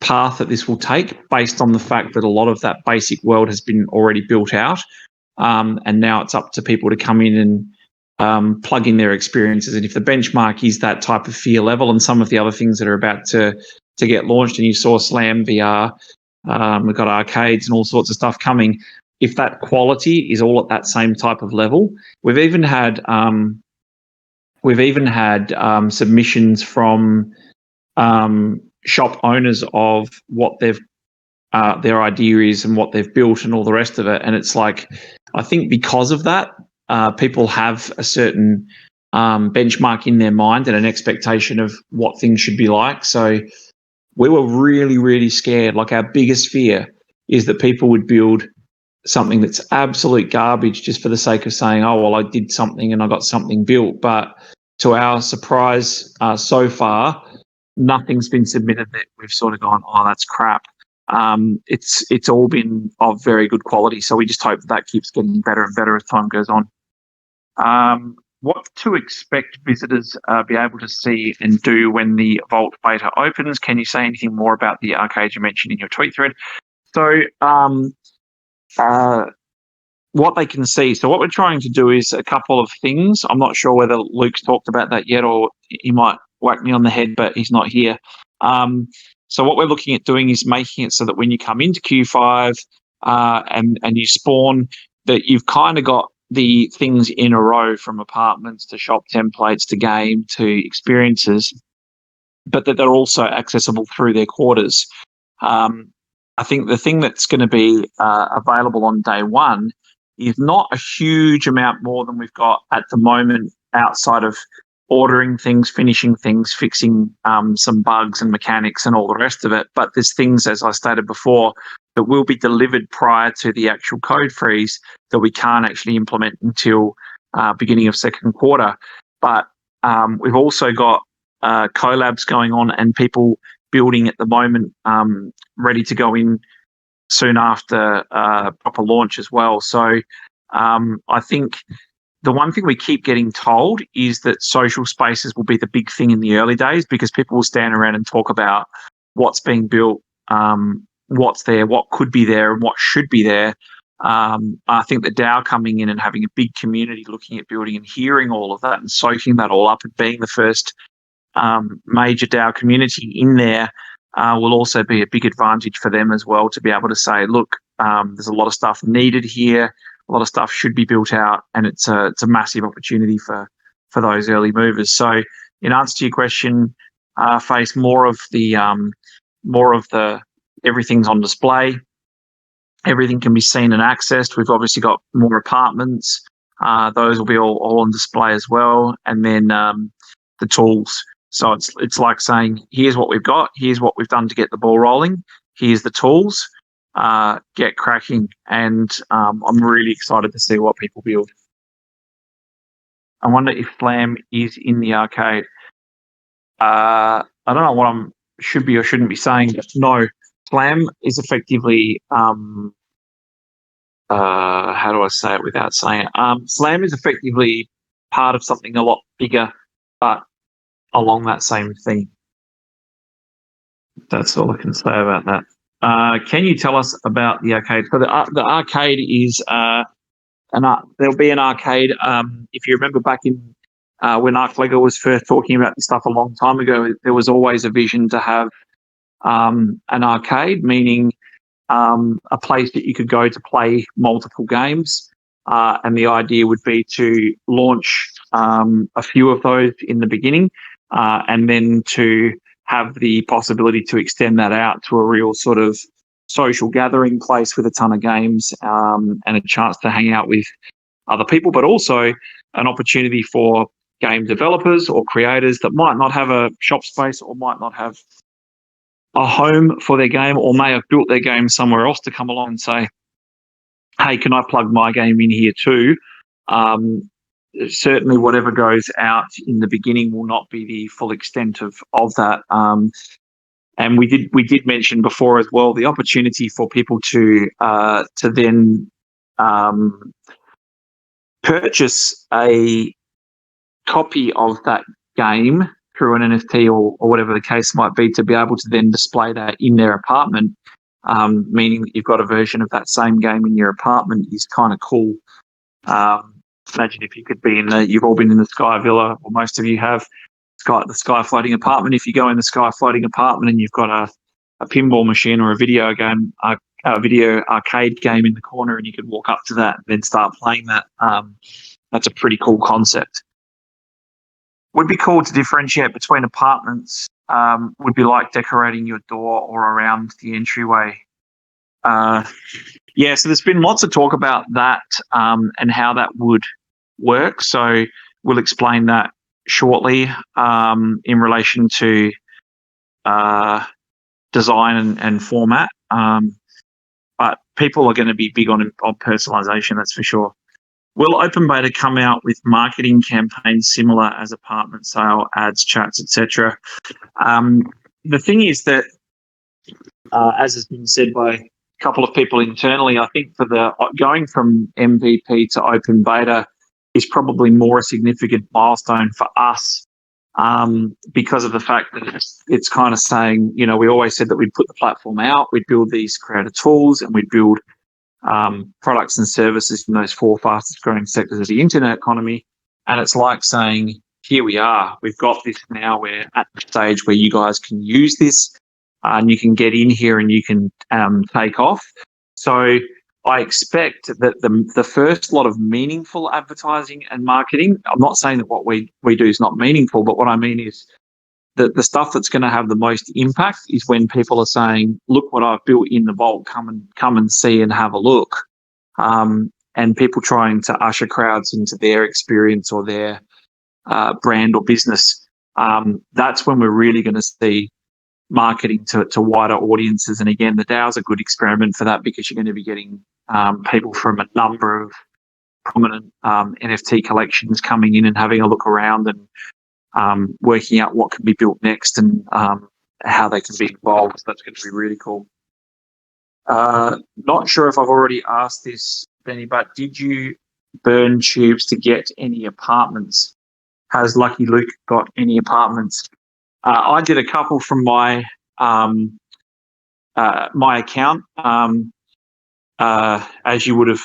path that this will take based on the fact that a lot of that basic world has been already built out, and now it's up to people to come in and plug in their experiences. And if the benchmark is that type of fear level and some of the other things that are about to get launched, and you saw Slam VR, we've got arcades and all sorts of stuff coming. If that quality is all at that same type of level, we've even had submissions from shop owners of what their idea is and what they've built and all the rest of it. And it's like, I think because of that, people have a certain benchmark in their mind and an expectation of what things should be like. So we were really, really scared. Like, our biggest fear is that people would build something that's absolute garbage just for the sake of saying, oh, well, I did something and I got something built. But to our surprise, so far, nothing's been submitted that we've sort of gone, oh, that's crap. It's all been of very good quality. So we just hope that keeps getting better and better as time goes on. What to expect visitors be able to see and do when the VALT Beta opens? Can you say anything more about the arcade you mentioned in your tweet thread? So what they can see. So what we're trying to do is a couple of things. I'm not sure whether Luke's talked about that yet, or he might whack me on the head, but he's not here. So what we're looking at doing is making it so that when you come into Q5 and you spawn, that you've kind of got the things in a row, from apartments to shop templates to game to experiences, but that they're also accessible through their quarters. I think the thing that's going to be available on day one is not a huge amount more than we've got at the moment, outside of ordering things, finishing things, fixing some bugs and mechanics and all the rest of it. But there's things, as I stated before, that will be delivered prior to the actual code freeze that we can't actually implement until beginning of second quarter. But we've also got collabs going on and people building at the moment, ready to go in soon after proper launch as well. So I think the one thing we keep getting told is that social spaces will be the big thing in the early days, because people will stand around and talk about what's being built, what's there, what could be there, and what should be there. I think the DAO coming in and having a big community looking at building and hearing all of that and soaking that all up and being the first major DAO community in there will also be a big advantage for them as well, to be able to say, look, there's a lot of stuff needed here, a lot of stuff should be built out, and it's a massive opportunity for those early movers. So in answer to your question, Face, more of the everything's on display. Everything can be seen and accessed. We've obviously got more apartments. Those will be all on display as well. And then the tools. So it's like saying, here's what we've got. Here's what we've done to get the ball rolling. here's the tools, get cracking, and I'm really excited to see what people build. I wonder if Flam is in the arcade. I don't know what I should be or shouldn't be saying, but no, Flam is effectively how do I say it without saying it? Flam is effectively part of something a lot bigger, but along that same theme. That's all I can say about that. Can you tell us about the arcade? So the arcade is there'll be an arcade. If you remember back in when ArcLego was first talking about this stuff a long time ago, there was always a vision to have an arcade, meaning a place that you could go to play multiple games. And the idea would be to launch a few of those in the beginning, and then to have the possibility to extend that out to a real sort of social gathering place with a ton of games, and a chance to hang out with other people, but also an opportunity for game developers or creators that might not have a shop space or might not have a home for their game, or may have built their game somewhere else, to come along and say, hey, can I plug my game in here too? Certainly whatever goes out in the beginning will not be the full extent of that. And we did mention before as well the opportunity for people to then purchase a copy of that game through an NFT or whatever the case might be, to be able to then display that in their apartment, meaning that you've got a version of that same game in your apartment, is kind of cool. Imagine if you could be you've all been in the Sky Villa, or most of you have, the Sky Floating Apartment. If you go in the Sky Floating Apartment and you've got a pinball machine or a video game, a video arcade game in the corner, and you could walk up to that and then start playing that, that's a pretty cool concept. Would be cool to differentiate between apartments. Would be like decorating your door or around the entryway. Yeah, so there's been lots of talk about that, and how that would work. So we'll explain that shortly in relation to design and format. But people are going to be big on personalization, that's for sure. Will Open Beta come out with marketing campaigns similar as apartment sale, ads, chats, etc.? The thing is that, as has been said by a couple of people internally, I think for the going from MVP to Open Beta is probably more a significant milestone for us, because of the fact that it's kind of saying, we always said that we'd put the platform out, we'd build these creator tools, and we'd build products and services in those 4 fastest growing sectors of the internet economy. And it's like saying, here we are, we've got this now, we're at the stage where you guys can use this, and you can get in here and you can take off. So I expect that the first lot of meaningful advertising and marketing, I'm not saying that what we do is not meaningful, but what I mean is that the stuff that's going to have the most impact is when people are saying, look what I've built in the vault, come and see and have a look. And people trying to usher crowds into their experience or their brand or business. That's when we're really going to see marketing to wider audiences. And again, the DAO is a good experiment for that, because you're going to be getting people from a number of prominent NFT collections coming in and having a look around and working out what can be built next and how they can be involved. So that's going to be really cool. Not sure if I've already asked this, Benny, but did you burn tubes to get any apartments? Has Lucky Luke got any apartments? I did a couple from my my account, as you would have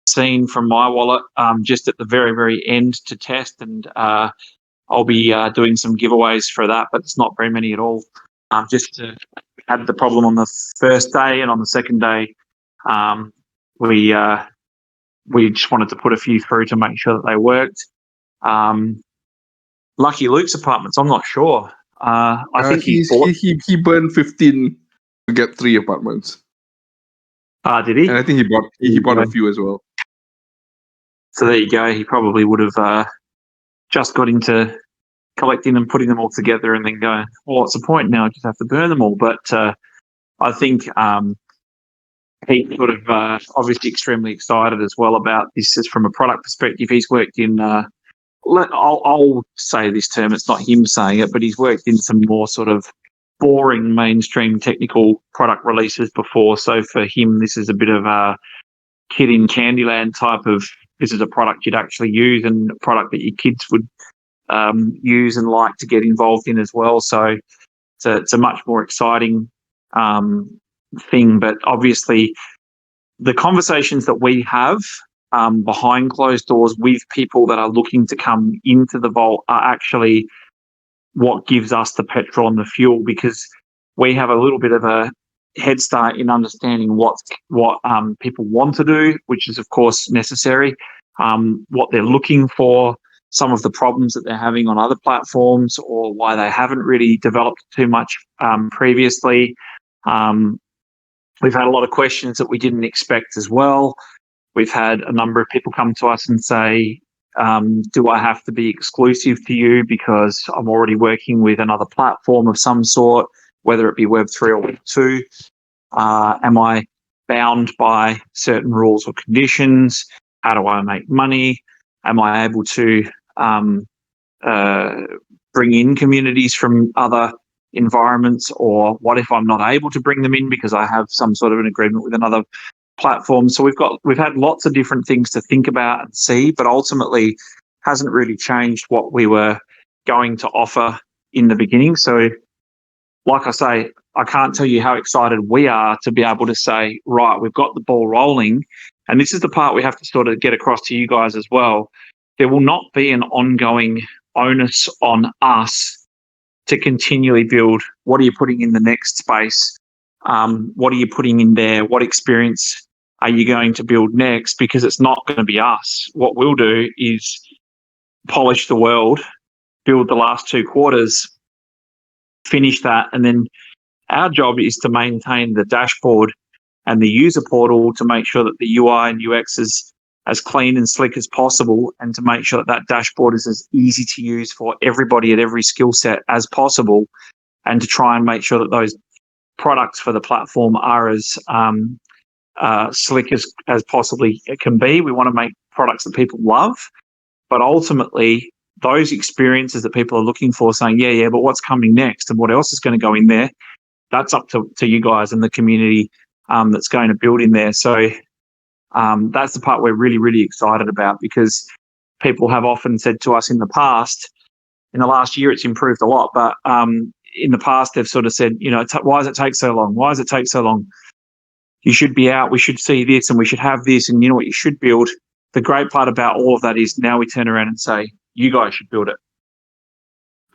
seen from my wallet, just at the very, very end to test, and I'll be doing some giveaways for that, but it's not very many at all. Just to had the problem on the first day, and on the second day, we just wanted to put a few through to make sure that they worked. Lucky Luke's apartments, I'm not sure. I think he burned 15 to get 3 apartments. Did he? And I think he bought a few as well. So there you go. He probably would have just got into collecting them, putting them all together, and then going, well, what's the point now? I just have to burn them all. But I think Pete sort of obviously extremely excited as well about this. As from a product perspective, he's worked in. I'll say this term. It's not him saying it, but he's worked in some more sort of boring mainstream technical product releases before. So for him, this is a bit of a kid in Candyland type of. This is a product you'd actually use and a product that your kids would use and like to get involved in as well. So it's a much more exciting thing. But obviously, the conversations that we have behind closed doors with people that are looking to come into the vault are actually what gives us the petrol and the fuel, because we have a little bit of a head start in understanding what people want to do, which is of course necessary, what they're looking for, some of the problems that they're having on other platforms, or why they haven't really developed too much previously. We've had a lot of questions that we didn't expect as well. We've had a number of people come to us and say, do I have to be exclusive to you because I'm already working with another platform of some sort, whether it be Web3 or Web2? Am I bound by certain rules or conditions? How do I make money? Am I able to bring in communities from other environments, or what if I'm not able to bring them in because I have some sort of an agreement with another platform? So we've had lots of different things to think about and see, but ultimately hasn't really changed what we were going to offer in the beginning. So like I say, I can't tell you how excited we are to be able to say, right, we've got the ball rolling. And this is the part we have to sort of get across to you guys as well. There will not be an ongoing onus on us to continually build. What are you putting in the next space? What are you putting in there? What experience are you going to build next? Because it's not going to be us. What we'll do is polish the world, build the last 2 quarters, finish that, and then our job is to maintain the dashboard and the user portal to make sure that the UI and UX is as clean and slick as possible, and to make sure that that dashboard is as easy to use for everybody at every skill set as possible, and to try and make sure that those products for the platform are as slick as possibly it can be. We want to make products that people love, but ultimately those experiences that people are looking for, saying, yeah, but what's coming next and what else is going to go in there, that's up to you guys and the community that's going to build in there. So that's the part we're really, really excited about, because people have often said to us in the past, in the last year it's improved a lot, but in the past they've sort of said, why does it take so long? Why does it take so long? You should be out, we should see this, and we should have this, and you know what you should build. The great part about all of that is now we turn around and say, you guys should build it.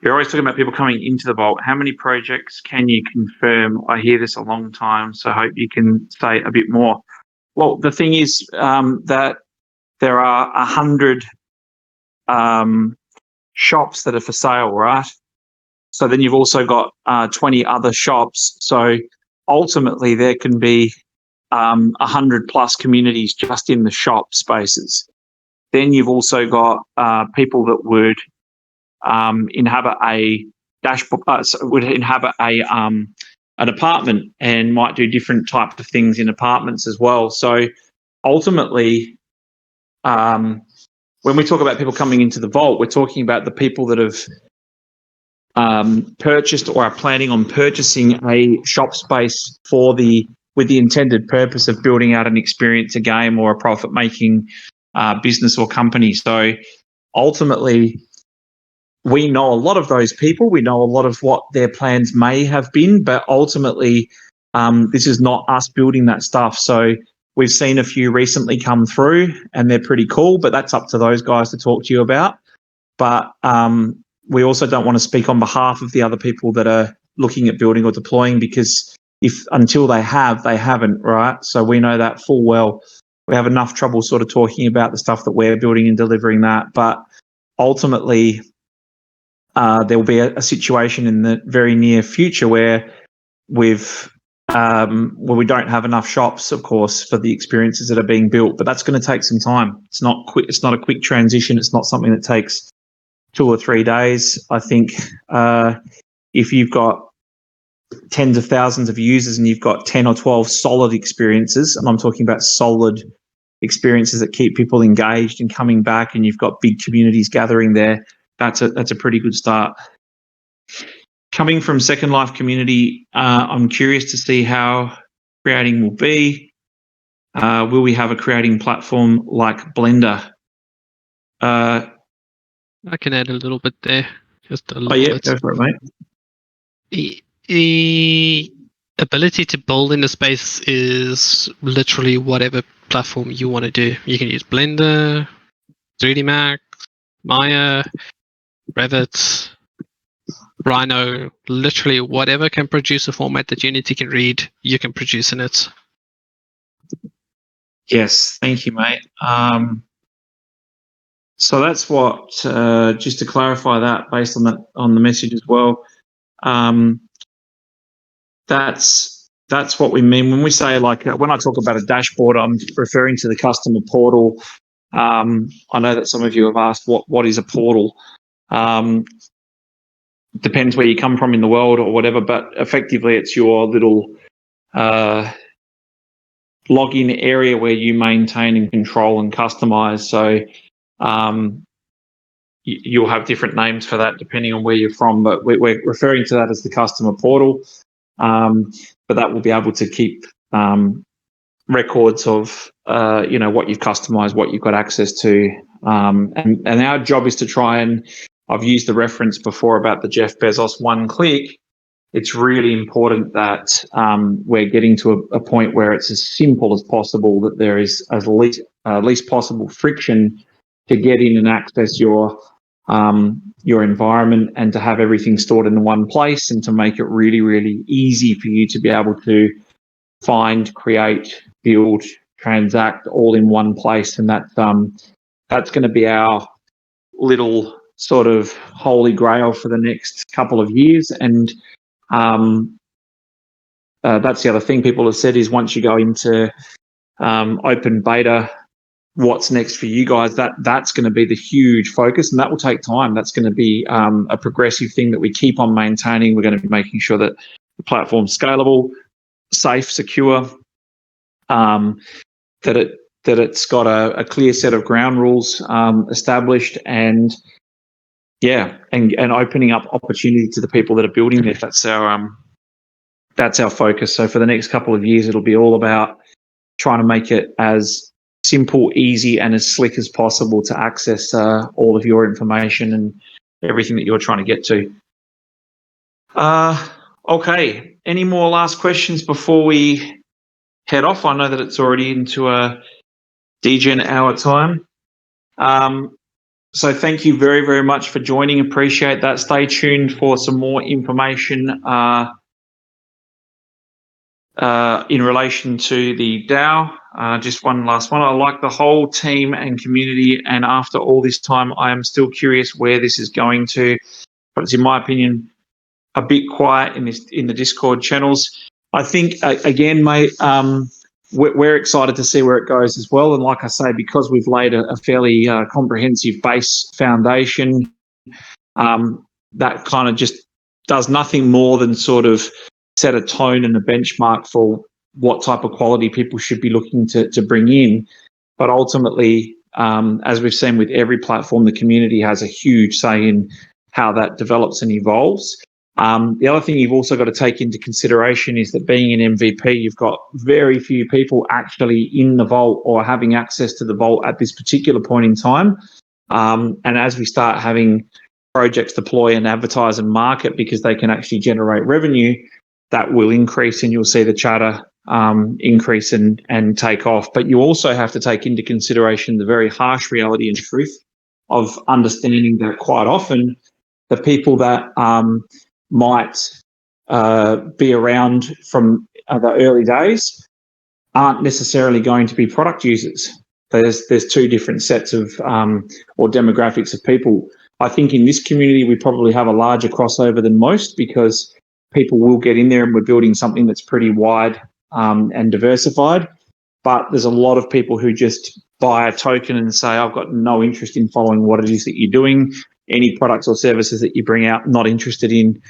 You're always talking about people coming into the vault. How many projects can you confirm? I hear this a long time, so I hope you can say a bit more. Well, the thing is that there are 100 shops that are for sale, right? So then you've also got 20 other shops. So ultimately there can be 100 plus communities just in the shop spaces. Then you've also got people that would inhabit a dashboard, would inhabit an apartment and might do different types of things in apartments as well. So ultimately, when we talk about people coming into the vault, we're talking about the people that have purchased or are planning on purchasing a shop space with the intended purpose of building out an experience, a game, or a profit-making business or company. So ultimately, we know a lot of those people. We know a lot of what their plans may have been, but ultimately, this is not us building that stuff. So we've seen a few recently come through, and they're pretty cool, but that's up to those guys to talk to you about. But we also don't want to speak on behalf of the other people that are looking at building or deploying, because until they haven't, right? So we know that full well. We have enough trouble sort of talking about the stuff that we're building and delivering that. But ultimately, there will be a situation in the very near future where we don't have enough shops, of course, for the experiences that are being built. But that's going to take some time. It's not quick. It's not a quick transition. It's not something that takes 2 or 3 days. I think if you've got tens of thousands of users and you've got 10 or 12 solid experiences, and I'm talking about solid experiences that keep people engaged and coming back, and you've got big communities gathering there, that's a pretty good start. Coming from Second Life community, I'm curious to see how creating will be. Will we have a creating platform like Blender? I can add a little bit there. Just a little bit. Go for it, mate. The ability to build in the space is literally whatever platform you want to do. You can use Blender, 3D Max, Maya, Revit, Rhino, literally whatever can produce a format that Unity can read, you can produce in it. Yes, thank you, mate. So that's what, just to clarify that, based on that, on the message as well, that's what we mean when we say, like, when I talk about a dashboard, I'm referring to the customer portal. I know that some of you have asked what is a portal. Depends where you come from in the world or whatever, but effectively it's your little login area where you maintain and control and customize. So you'll have different names for that depending on where you're from, but we're referring to that as the customer portal. But that will be able to keep records of what you've customized, what you've got access to, and our job is to try and, I've used the reference before about the Jeff Bezos one click. It's really important that we're getting to a point where it's as simple as possible, that there is as least possible friction to get in and access your environment, and to have everything stored in one place, and to make it really, really easy for you to be able to find, create, build, transact all in one place. And that's going to be our little sort of holy grail for the next couple of years. And that's the other thing people have said, is once you go into open beta, what's next for you guys, that's going to be the huge focus, and that will take time. That's going to be a progressive thing that we keep on maintaining. We're going to be making sure that the platform's scalable, safe, secure, that it's got a clear set of ground rules established, and opening up opportunity to the people that are building it. That's our focus. So for the next couple of years, it'll be all about trying to make it as simple, easy, and as slick as possible to access all of your information and everything that you're trying to get to. Okay, any more last questions before we head off? I know that it's already into a DGen hour time. So thank you very, very much for joining. Appreciate that. Stay tuned for some more information in relation to the DAO. Just one last one. I like the whole team and community, and after all this time, I am still curious where this is going to. But it's, in my opinion, a bit quiet in the Discord channels. I think, again, mate, we're excited to see where it goes as well. And like I say, because we've laid a fairly comprehensive base foundation, that kind of just does nothing more than sort of set a tone and a benchmark for what type of quality people should be looking to bring in. But ultimately, as we've seen with every platform, the community has a huge say in how that develops and evolves. The other thing you've also got to take into consideration is that being an MVP, you've got very few people actually in the vault or having access to the vault at this particular point in time. And as we start having projects deploy and advertise and market because they can actually generate revenue, that will increase, and you'll see the chatter increase and take off. But you also have to take into consideration the very harsh reality and truth of understanding that quite often the people that might be around from the early days aren't necessarily going to be product users. There's two different sets of or demographics of people. I think in this community we probably have a larger crossover than most, because people will get in there and we're building something that's pretty wide and diversified. But there's a lot of people who just buy a token and say, I've got no interest in following what it is that you're doing. Any products or services that you bring out, not interested in.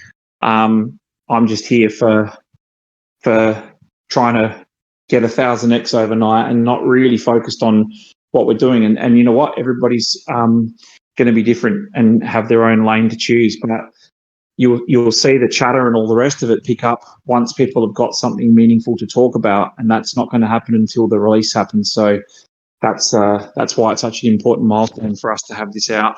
I'm just here for trying to get 1,000x overnight and not really focused on what we're doing. And you know what? Everybody's going to be different and have their own lane to choose. But you'll see the chatter and all the rest of it pick up once people have got something meaningful to talk about, and that's not going to happen until the release happens. So that's why it's such an important milestone for us to have this out.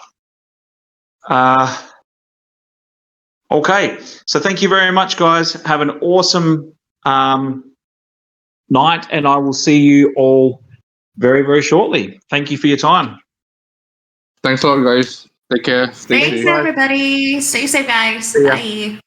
Okay, so thank you very much, guys. Have an awesome night, and I will see you all very, very shortly. Thank you for your time. Thanks a lot, guys. Take care. Stay Thanks, safe. everybody. Stay safe, guys. See ya. Bye.